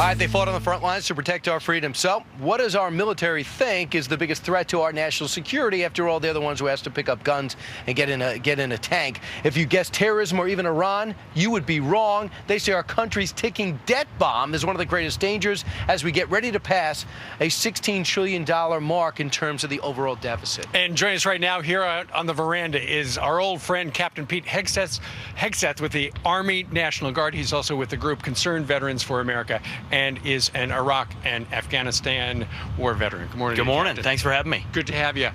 All right, they fought on the front lines to protect our freedom. So what does our military think is the biggest threat to our national security? After all, they're the ones who has to pick up guns and get in a tank. If you guess terrorism or even Iran, you would be wrong. They say our country's ticking debt bomb is one of the greatest dangers as we get ready to pass a $16 trillion mark in terms of the overall deficit. And joining us right now here on the veranda is our old friend, Captain Pete Hegseth with the Army National Guard. He's also with the group Concerned Veterans for America and is an Iraq and Afghanistan war veteran. Good morning. Good morning. Thanks for having me. Good to have you.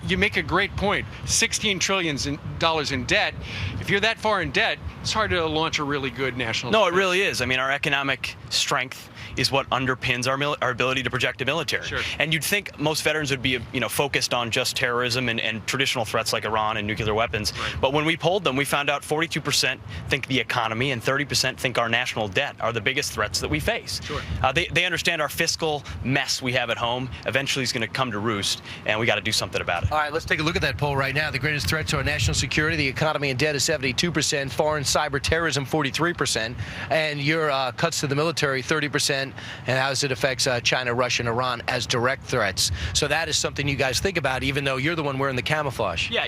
You make a great point. $16 trillion in debt. If you're that far in debt, it's hard to launch a really good national defense. No, it really is. I mean, our economic strength is what underpins our ability to project a military. Sure. And you'd think most veterans would be, focused on just terrorism and traditional threats like Iran and nuclear weapons. Right. But when we polled them, we found out 42% think the economy and 30% think our national debt are the biggest threats that we face. Sure. They understand our fiscal mess we have at home eventually is going to come to roost, and we got to do something about it. All right, let's take a look at that poll right now. The greatest threat to our national security, the economy and debt is 72%, foreign cyber terrorism 43%, and your cuts to the military 30%, and how it affects China, Russia, and Iran as direct threats. So that is something you guys think about, even though you're the one wearing the camouflage. Yeah,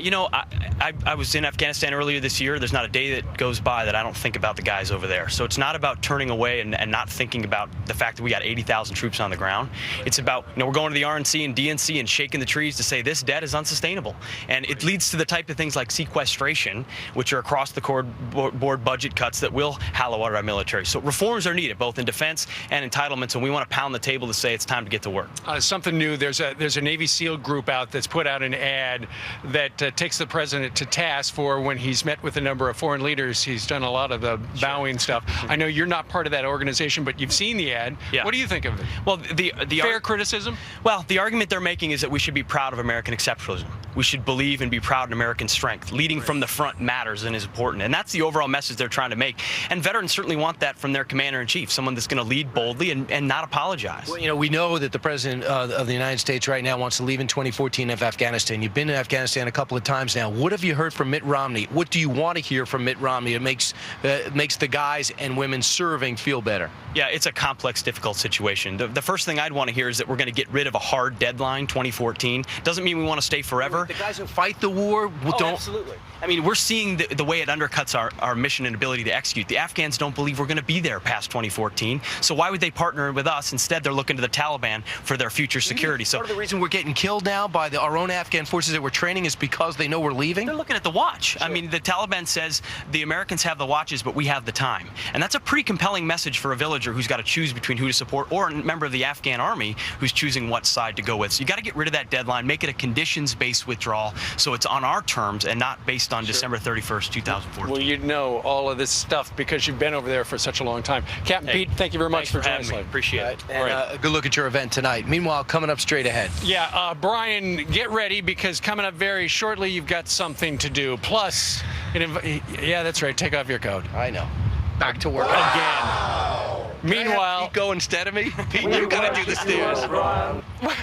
I was in Afghanistan earlier this year. There's not a day that goes by that I don't think about the guys over there. So it's not about turning away and not thinking about the fact that we got 80,000 troops on the ground. It's about, we're going to the RNC and DNC and shaking the trees to say this debt is unsustainable. And it leads to the type of things like sequestration, which are across the board budget cuts that will hollow out our military. So reforms are needed, both in defense and entitlements, and we want to pound the table to say it's time to get to work. Something new. There's a Navy SEAL group out that's put out an ad that takes the president to task for when he's met with a number of foreign leaders. He's done a lot of the bowing stuff. I know you're not part of that organization, but you've seen the ad. Yeah. What do you think of it? Well, the fair criticism? Well, the argument they're making is that we should be proud of American exceptionalism. We should believe and be proud in American strength. Leading from the front matters and is important. And that's the overall message they're trying to make. And veterans certainly want that from their commander-in-chief, someone that's going to lead boldly and not apologize. Well, we know that the president of the United States right now wants to leave in 2014 of Afghanistan. You've been in Afghanistan a couple of times now. What have you heard from Mitt Romney? What do you want to hear from Mitt Romney? It makes the guys and women serving feel better. Yeah, it's a complex, difficult situation. The first thing I'd want to hear is that we're going to get rid of a hard deadline, 2014. Doesn't mean we want to stay forever. The guys who fight the war don't. Absolutely. I mean, we're seeing the way it undercuts our mission and ability to execute. The Afghans don't believe we're going to be there past 2014. So why would they partner with us? Instead, they're looking to the Taliban for their future security. So part of the reason we're getting killed now by our own Afghan forces that we're training is because they know we're leaving? They're looking at the watch. Sure. I mean, the Taliban says the Americans have the watches, but we have the time. And that's a pretty compelling message for a villager who's got to choose between who to support or a member of the Afghan army who's choosing what side to go with. So you got to get rid of that deadline, make it a conditions-based withdrawal so it's on our terms and not based on December 31st, 2014. Well, you know all of this stuff because you've been over there for such a long time. Captain Pete, thank you very much for joining us. Appreciate it. And good look at your event tonight. Meanwhile, coming up straight ahead. Yeah, Brian, get ready because coming up very shortly, you've got something to do. Plus, yeah, that's right. Take off your coat. I know. Back to work again. Meanwhile, Pete go instead of me. Pete, you gotta do the stairs. what?